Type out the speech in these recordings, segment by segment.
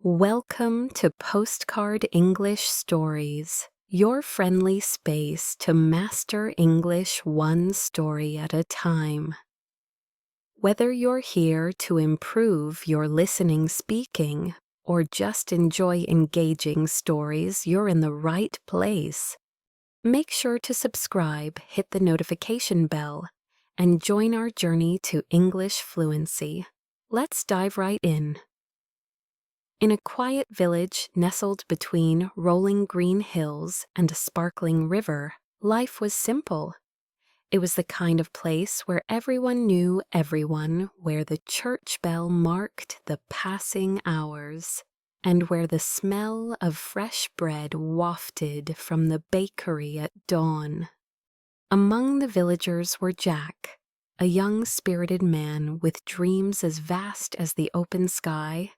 Welcome to Postcard English Stories, your friendly space to master English one story at a time. Whether you're here to improve your listening speaking or just enjoy engaging stories, you're in the right place. Make sure to subscribe, hit the notification bell, and join our journey to English fluency. Let's dive right in. In a quiet village nestled between rolling green hills and a sparkling river, life was simple. It was the kind of place where everyone knew everyone, where the church bell marked the passing hours, and where the smell of fresh bread wafted from the bakery at dawn. Among the villagers were Jack, a young spirited man with dreams as vast as the open sky,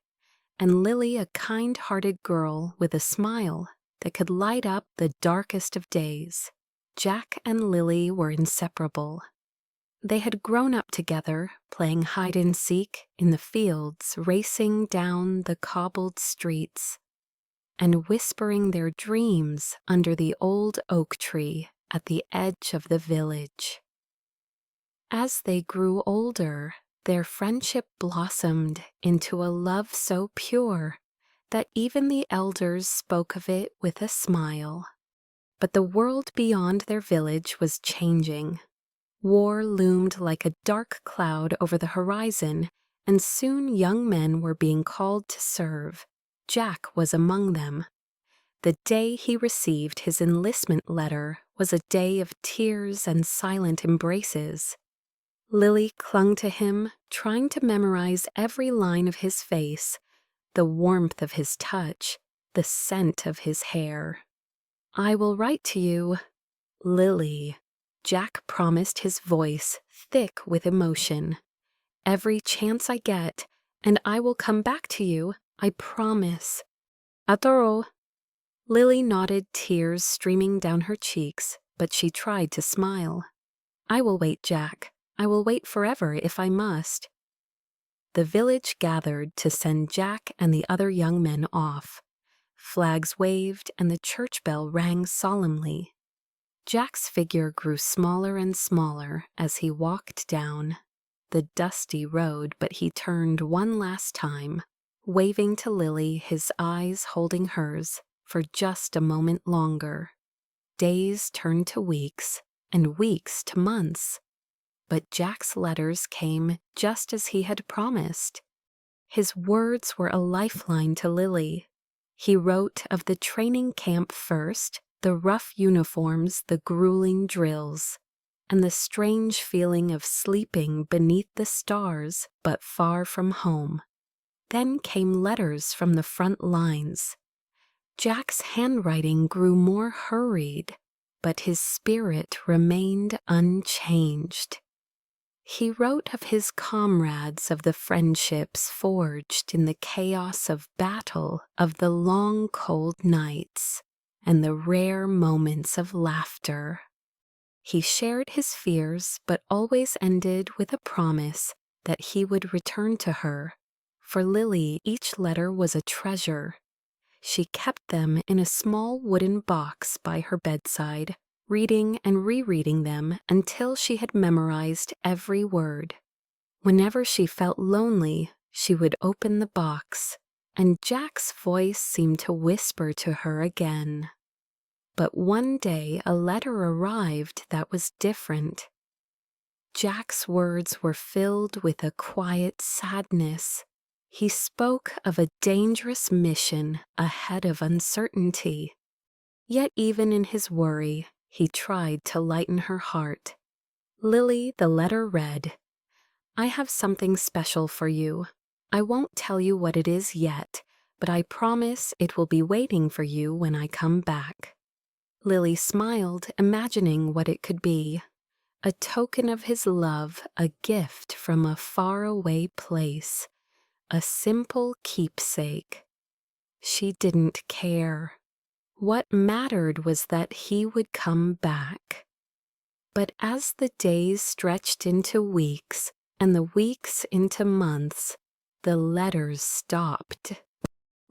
and Lily, a kind-hearted girl with a smile that could light up the darkest of days. Jack and Lily were inseparable. They had grown up together, playing hide-and-seek in the fields, racing down the cobbled streets, and whispering their dreams under the old oak tree at the edge of the village. As they grew older, their friendship blossomed into a love so pure that even the elders spoke of it with a smile. But the world beyond their village was changing. War loomed like a dark cloud over the horizon, and soon young men were being called to serve. Jack was among them. The day he received his enlistment letter was a day of tears and silent embraces. Lily clung to him, trying to memorize every line of his face, the warmth of his touch, the scent of his hair. "I will write to you, Lily," Jack promised, his voice thick with emotion. "Every chance I get, and I will come back to you, I promise." "Adoro." Lily nodded, tears streaming down her cheeks, but she tried to smile. "I will wait, Jack. I will wait forever if I must." The village gathered to send Jack and the other young men off. Flags waved and the church bell rang solemnly. Jack's figure grew smaller and smaller as he walked down the dusty road, but he turned one last time, waving to Lily, his eyes holding hers for just a moment longer. Days turned to weeks, and weeks to months. But Jack's letters came just as he had promised. His words were a lifeline to Lily. He wrote of the training camp first, the rough uniforms, the grueling drills, and the strange feeling of sleeping beneath the stars but far from home. Then came letters from the front lines. Jack's handwriting grew more hurried, but his spirit remained unchanged. He wrote of his comrades, of the friendships forged in the chaos of battle, of the long cold nights, and the rare moments of laughter. He shared his fears, but always ended with a promise that he would return to her. For Lily, each letter was a treasure. She kept them in a small wooden box by her bedside, reading and rereading them until she had memorized every word. Whenever she felt lonely, she would open the box, and Jack's voice seemed to whisper to her again. But one day a letter arrived that was different. Jack's words were filled with a quiet sadness. He spoke of a dangerous mission ahead of uncertainty. Yet even in his worry, he tried to lighten her heart. "Lily," the letter read, "I have something special for you. I won't tell you what it is yet, but I promise it will be waiting for you when I come back." Lily smiled, imagining what it could be. A token of his love, a gift from a faraway place, a simple keepsake. She didn't care. What mattered was that he would come back. But as the days stretched into weeks, and the weeks into months, the letters stopped.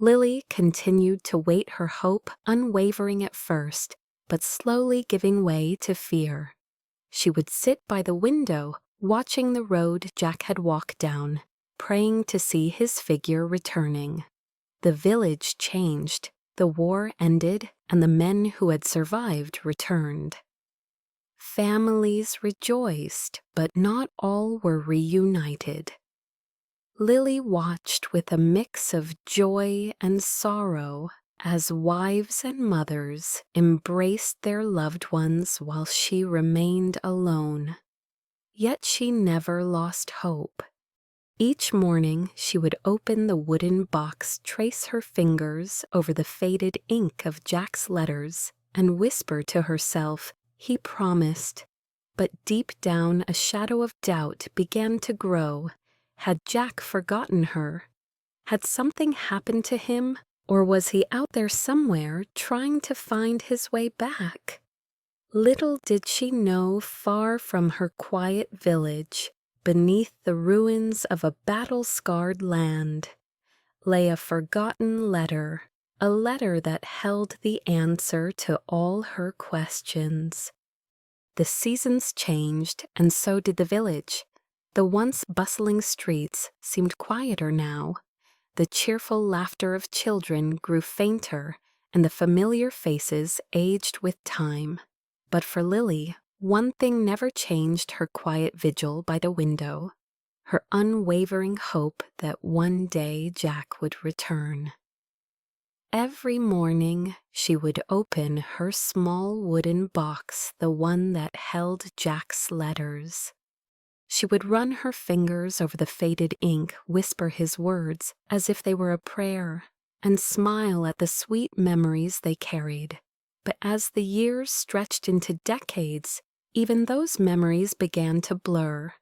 Lily continued to wait, her hope unwavering at first, but slowly giving way to fear. She would sit by the window, watching the road Jack had walked down, praying to see his figure returning. The village changed, the war ended, and the men who had survived returned. Families rejoiced, but not all were reunited. Lily watched with a mix of joy and sorrow as wives and mothers embraced their loved ones while she remained alone. Yet she never lost hope. Each morning she would open the wooden box, trace her fingers over the faded ink of Jack's letters, and whisper to herself, "He promised." But deep down a shadow of doubt began to grow. Had Jack forgotten her? Had something happened to him, or was he out there somewhere trying to find his way back? Little did she know, far from her quiet village, beneath the ruins of a battle-scarred land, lay a forgotten letter, a letter that held the answer to all her questions. The seasons changed, and so did the village. The once bustling streets seemed quieter now. The cheerful laughter of children grew fainter, and the familiar faces aged with time. But for Lily, one thing never changed her quiet vigil by the window: her unwavering hope that one day Jack would return. Every morning she would open her small wooden box, the one that held Jack's letters. She would run her fingers over the faded ink, whisper his words as if they were a prayer, and smile at the sweet memories they carried. But as the years stretched into decades, even those memories began to blur.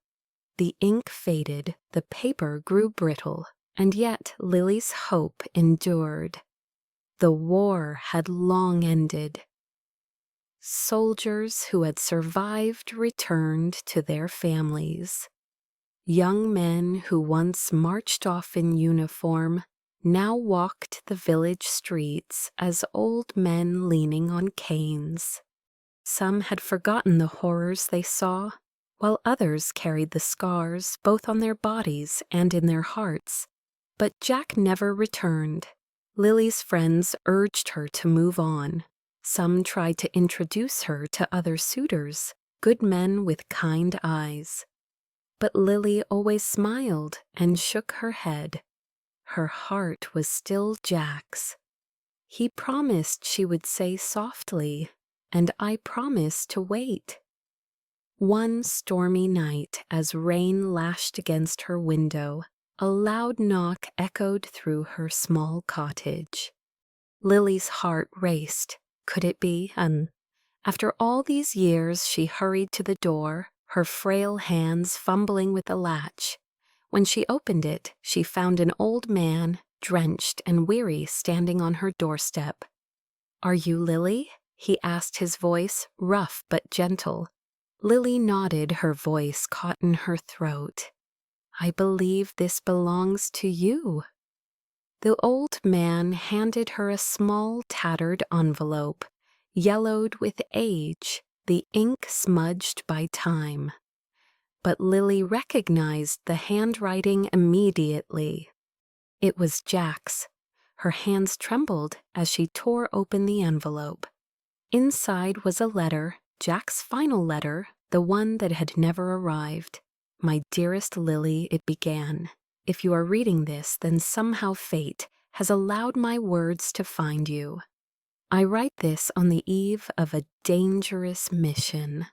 The ink faded, the paper grew brittle, and yet Lily's hope endured. The war had long ended. Soldiers who had survived returned to their families. Young men who once marched off in uniform now walked the village streets as old men leaning on canes. Some had forgotten the horrors they saw, while others carried the scars both on their bodies and in their hearts. But Jack never returned. Lily's friends urged her to move on. Some tried to introduce her to other suitors, good men with kind eyes. But Lily always smiled and shook her head. Her heart was still Jack's. He promised, she would say softly, and I promised to wait. One stormy night, as rain lashed against her window, a loud knock echoed through her small cottage. Lily's heart raced. Could it be? After all these years, she hurried to the door, her frail hands fumbling with the latch. When she opened it, she found an old man, drenched and weary, standing on her doorstep. "Are you Lily?" he asked, his voice rough but gentle. Lily nodded, her voice caught in her throat. "I believe this belongs to you." The old man handed her a small, tattered envelope, yellowed with age, the ink smudged by time. But Lily recognized the handwriting immediately. It was Jack's. Her hands trembled as she tore open the envelope. Inside was a letter, Jack's final letter, the one that had never arrived. "My dearest Lily," it began. "If you are reading this, then somehow fate has allowed my words to find you. I write this on the eve of a dangerous mission.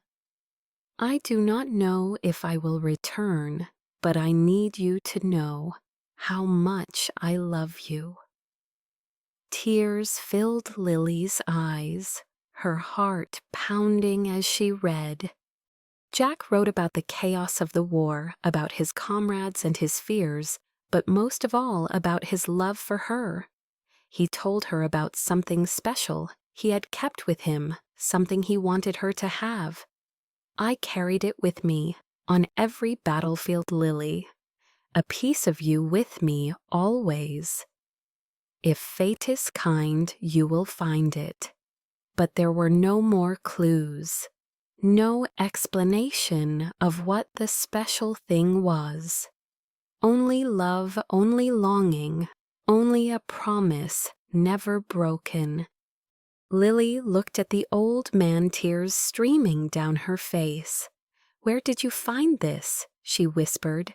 I do not know if I will return, but I need you to know how much I love you." Tears filled Lily's eyes, her heart pounding as she read. Jack wrote about the chaos of the war, about his comrades and his fears, but most of all about his love for her. He told her about something special he had kept with him, something he wanted her to have. "I carried it with me, on every battlefield, Lily. A piece of you with me always." If fate is kind, you will find it. But there were no more clues, no explanation of what the special thing was. Only love, only longing, only a promise never broken. Lily looked at the old man, tears streaming down her face. "Where did you find this?" she whispered.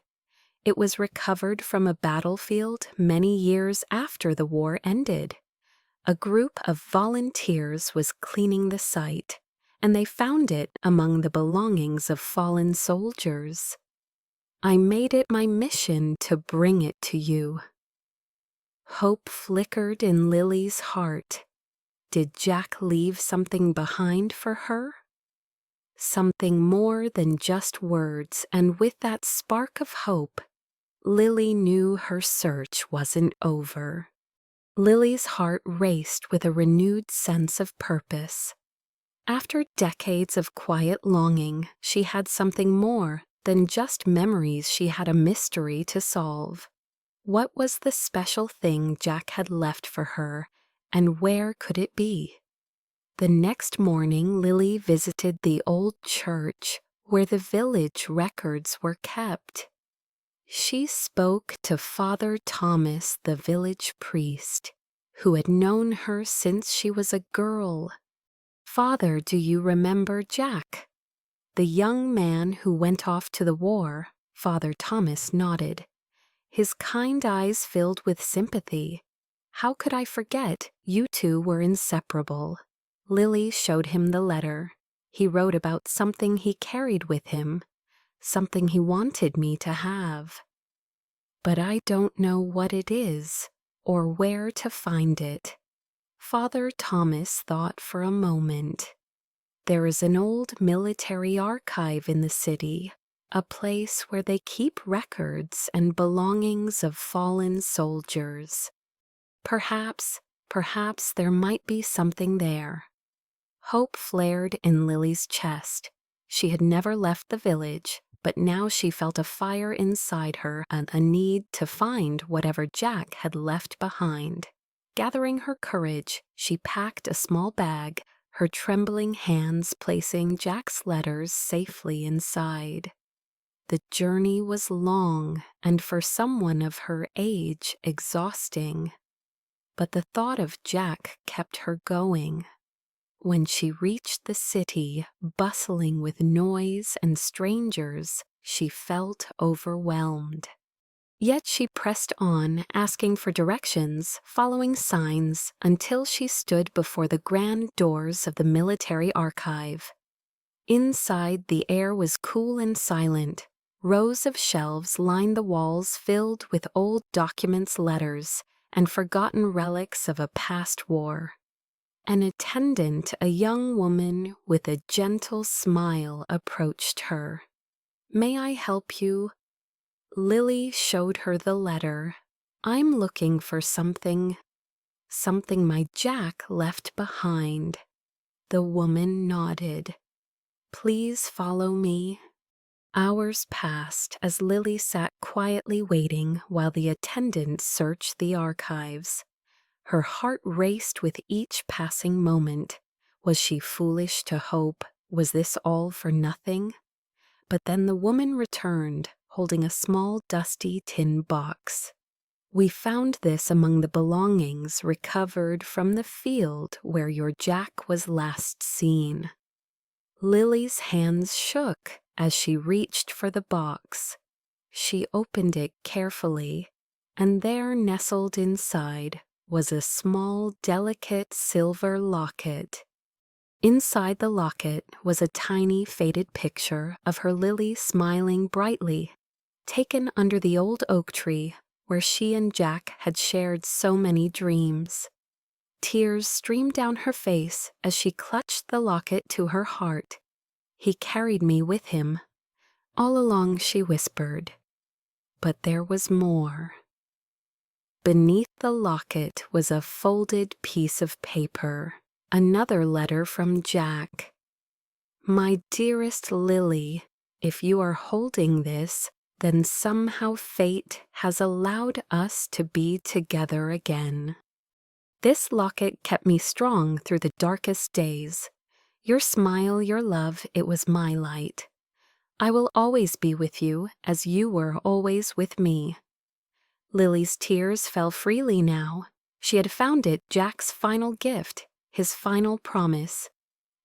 It was recovered from a battlefield many years after the war ended. A group of volunteers was cleaning the site, and they found it among the belongings of fallen soldiers. I made it my mission to bring it to you. Hope flickered in Lily's heart. Did Jack leave something behind for her? Something more than just words, and with that spark of hope, Lily knew her search wasn't over. Lily's heart raced with a renewed sense of purpose. After decades of quiet longing, she had something more than just memories. She had a mystery to solve. What was the special thing Jack had left for her, and where could it be? The next morning, Lily visited the old church where the village records were kept. She spoke to Father Thomas, the village priest, who had known her since she was a girl. "Father, do you remember Jack?" The young man who went off to the war. Father Thomas nodded. His kind eyes filled with sympathy. "How could I forget? You two were inseparable." Lily showed him the letter. He wrote about something he carried with him, something he wanted me to have. But I don't know what it is, or where to find it. Father Thomas thought for a moment. There is an old military archive in the city, a place where they keep records and belongings of fallen soldiers. Perhaps there might be something there. Hope flared in Lily's chest. She had never left the village, but now she felt a fire inside her and a need to find whatever Jack had left behind. Gathering her courage, she packed a small bag, her trembling hands placing Jack's letters safely inside. The journey was long and for someone of her age exhausting, but the thought of Jack kept her going. When she reached the city, bustling with noise and strangers, she felt overwhelmed. Yet she pressed on, asking for directions, following signs, until she stood before the grand doors of the military archive. Inside, the air was cool and silent. Rows of shelves lined the walls filled with old documents, letters, and forgotten relics of a past war. An attendant, a young woman with a gentle smile, approached her. "May I help you?" Lily showed her the letter. "I'm looking for something my Jack left behind." The woman nodded. "Please follow me." Hours passed as Lily sat quietly waiting while the attendant searched the archives. Her heart raced with each passing moment. Was she foolish to hope? Was this all for nothing? But then the woman returned, holding a small dusty tin box. "We found this among the belongings recovered from the field where your Jack was last seen." Lily's hands shook as she reached for the box. She opened it carefully, and there, nestled inside, was a small, delicate silver locket. Inside the locket was a tiny, faded picture of her Lily smiling brightly, taken under the old oak tree where she and Jack had shared so many dreams. Tears streamed down her face as she clutched the locket to her heart. "He carried me with him. All along," she whispered. But there was more. Beneath the locket was a folded piece of paper, another letter from Jack. "My dearest Lily, if you are holding this, then somehow fate has allowed us to be together again. This locket kept me strong through the darkest days. Your smile, your love, it was my light. I will always be with you as you were always with me." Lily's tears fell freely now. She had found it Jack's final gift, his final promise.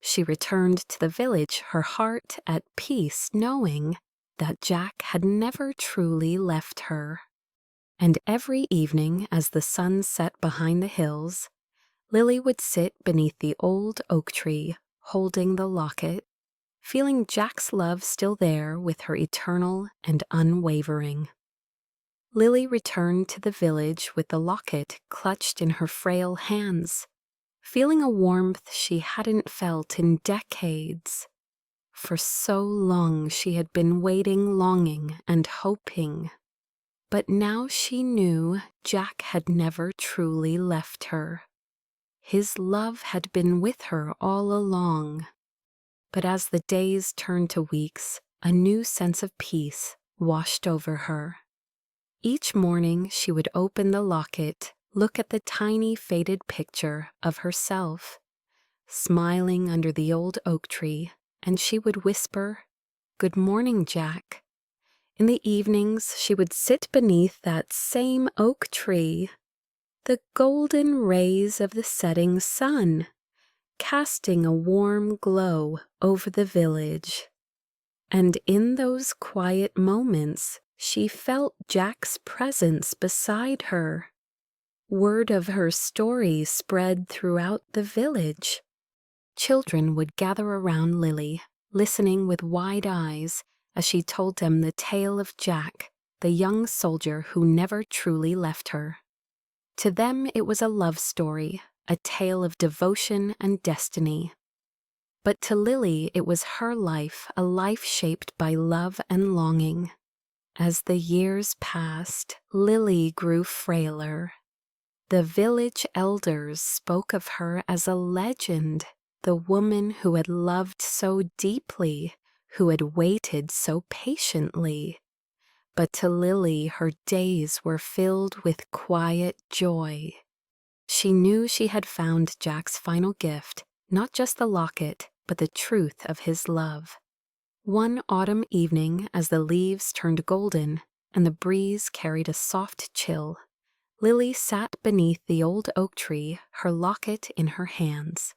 She returned to the village, her heart at peace, knowing that Jack had never truly left her. And every evening, as the sun set behind the hills, Lily would sit beneath the old oak tree, holding the locket, feeling Jack's love still there with her eternal and unwavering. Lily returned to the village with the locket clutched in her frail hands, feeling a warmth she hadn't felt in decades. For so long she had been waiting, longing, and hoping. But now she knew Jack had never truly left her. His love had been with her all along. But as the days turned to weeks, a new sense of peace washed over her. Each morning she would open the locket, look at the tiny faded picture of herself, smiling under the old oak tree, and she would whisper, "Good morning, Jack." In the evenings she would sit beneath that same oak tree, the golden rays of the setting sun casting a warm glow over the village. And in those quiet moments she felt Jack's presence beside her. Word of her story spread throughout the village. Children would gather around Lily, listening with wide eyes as she told them the tale of Jack, the young soldier who never truly left her. To them it was a love story, a tale of devotion and destiny. But to Lily it was her life, a life shaped by love and longing. As the years passed, Lily grew frailer. The village elders spoke of her as a legend, the woman who had loved so deeply, who had waited so patiently. But to Lily her days were filled with quiet joy. She knew she had found Jack's final gift, not just the locket, but the truth of his love. One autumn evening, as the leaves turned golden and the breeze carried a soft chill, Lily sat beneath the old oak tree, her locket in her hands.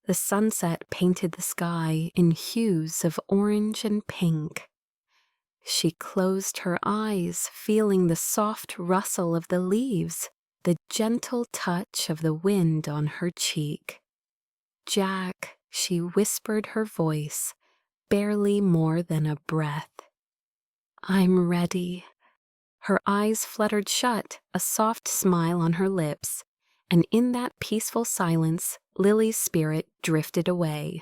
The sunset painted the sky in hues of orange and pink. She closed her eyes, feeling the soft rustle of the leaves, the gentle touch of the wind on her cheek. "Jack," she whispered, her voice barely more than a breath. "I'm ready." Her eyes fluttered shut, a soft smile on her lips, and in that peaceful silence, Lily's spirit drifted away.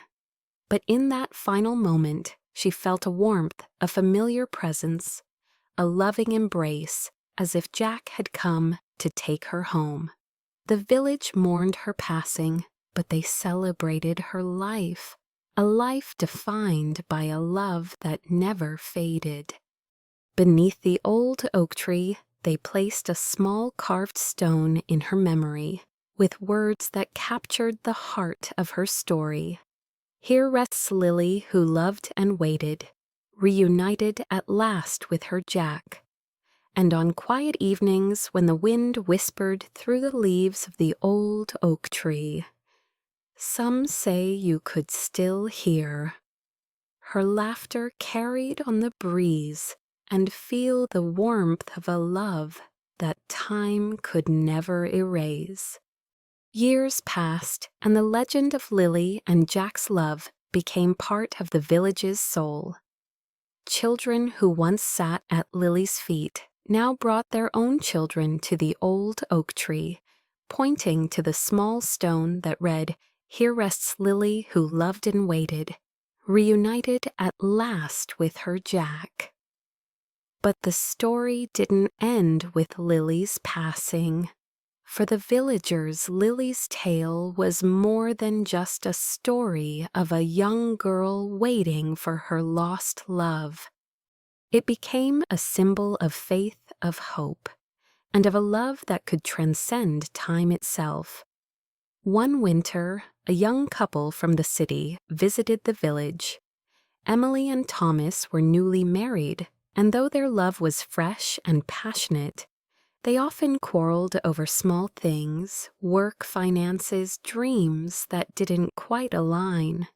But in that final moment, she felt a warmth, a familiar presence, a loving embrace, as if Jack had come to take her home. The village mourned her passing, but they celebrated her life, a life defined by a love that never faded. Beneath the old oak tree, they placed a small carved stone in her memory, with words that captured the heart of her story. "Here rests Lily who loved and waited, reunited at last with her Jack." And on quiet evenings when the wind whispered through the leaves of the old oak tree, some say you could still hear her laughter carried on the breeze and feel the warmth of a love that time could never erase. Years passed, and the legend of Lily and Jack's love became part of the village's soul. Children who once sat at Lily's feet now brought their own children to the old oak tree, pointing to the small stone that read, "Here rests Lily who loved and waited, reunited at last with her Jack." But the story didn't end with Lily's passing. For the villagers, Lily's tale was more than just a story of a young girl waiting for her lost love. It became a symbol of faith, of hope, and of a love that could transcend time itself. One winter, a young couple from the city visited the village. Emily and Thomas were newly married, and though their love was fresh and passionate, they often quarreled over small things, work, finances, dreams that didn't quite align.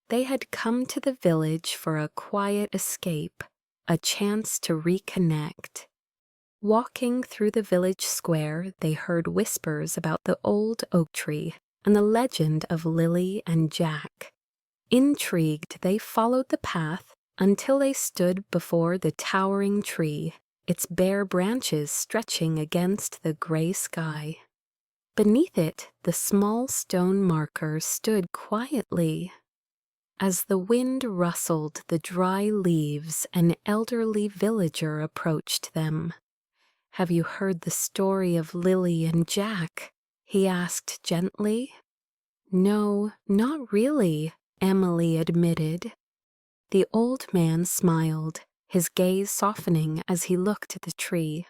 They had come to the village for a quiet escape, a chance to reconnect. Walking through the village square, they heard whispers about the old oak tree and the legend of Lily and Jack. Intrigued, they followed the path until they stood before the towering tree, its bare branches stretching against the gray sky. Beneath it, the small stone marker stood quietly. As the wind rustled the dry leaves, an elderly villager approached them. "Have you heard the story of Lily and Jack?" he asked gently. "No, not really," Emily admitted. The old man smiled, his gaze softening as he looked at the tree.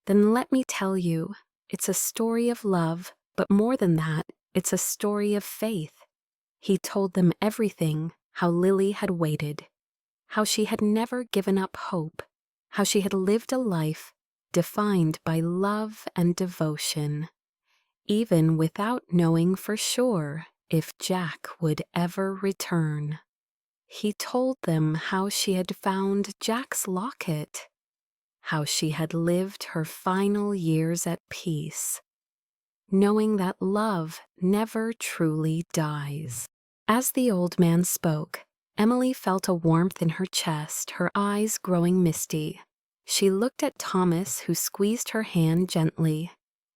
"Then let me tell you, it's a story of love, but more than that, it's a story of faith." He told them everything, how Lily had waited, how she had never given up hope, how she had lived a life defined by love and devotion, even without knowing for sure if Jack would ever return. He told them how she had found Jack's locket, how she had lived her final years at peace, knowing that love never truly dies. As the old man spoke, Emily felt a warmth in her chest, her eyes growing misty. She looked at Thomas, who squeezed her hand gently.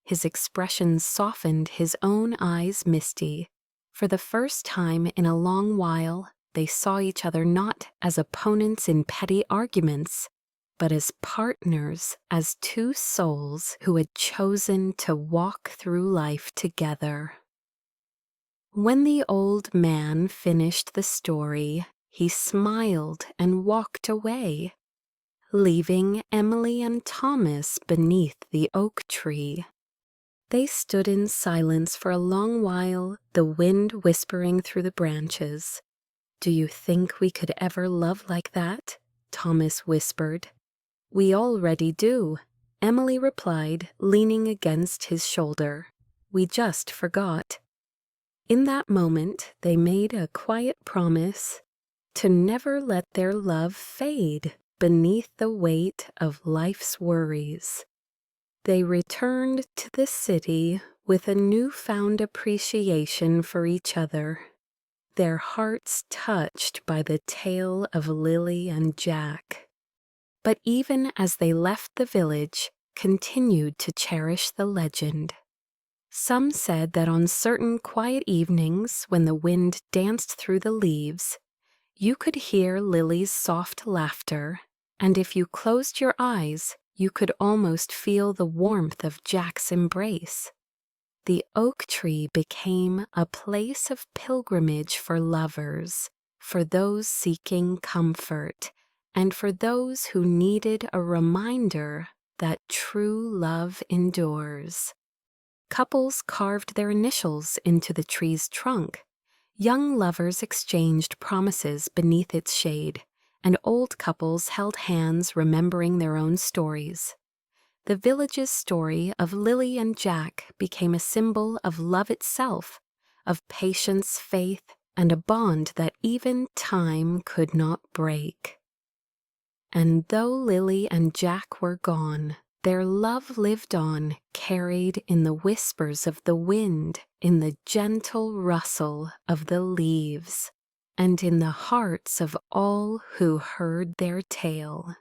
His expression softened, his own eyes misty. For the first time in a long while, they saw each other not as opponents in petty arguments, but as partners, as two souls who had chosen to walk through life together. When the old man finished the story, he smiled and walked away, leaving Emily and Thomas beneath the oak tree. They stood in silence for a long while, the wind whispering through the branches. "Do you think we could ever love like that?" Thomas whispered. "We already do," Emily replied, leaning against his shoulder. "We just forgot." In that moment, they made a quiet promise to never let their love fade beneath the weight of life's worries. They returned to the city with a newfound appreciation for each other, their hearts touched by the tale of Lily and Jack. But even as they left the village, continued to cherish the legend. Some said that on certain quiet evenings, when the wind danced through the leaves, you could hear Lily's soft laughter, and if you closed your eyes, you could almost feel the warmth of Jack's embrace. The oak tree became a place of pilgrimage for lovers, for those seeking comfort, and for those who needed a reminder that true love endures. Couples carved their initials into the tree's trunk. Young lovers exchanged promises beneath its shade, and old couples held hands remembering their own stories. The village's story of Lily and Jack became a symbol of love itself, of patience, faith, and a bond that even time could not break. And though Lily and Jack were gone, their love lived on, carried in the whispers of the wind, in the gentle rustle of the leaves, and in the hearts of all who heard their tale.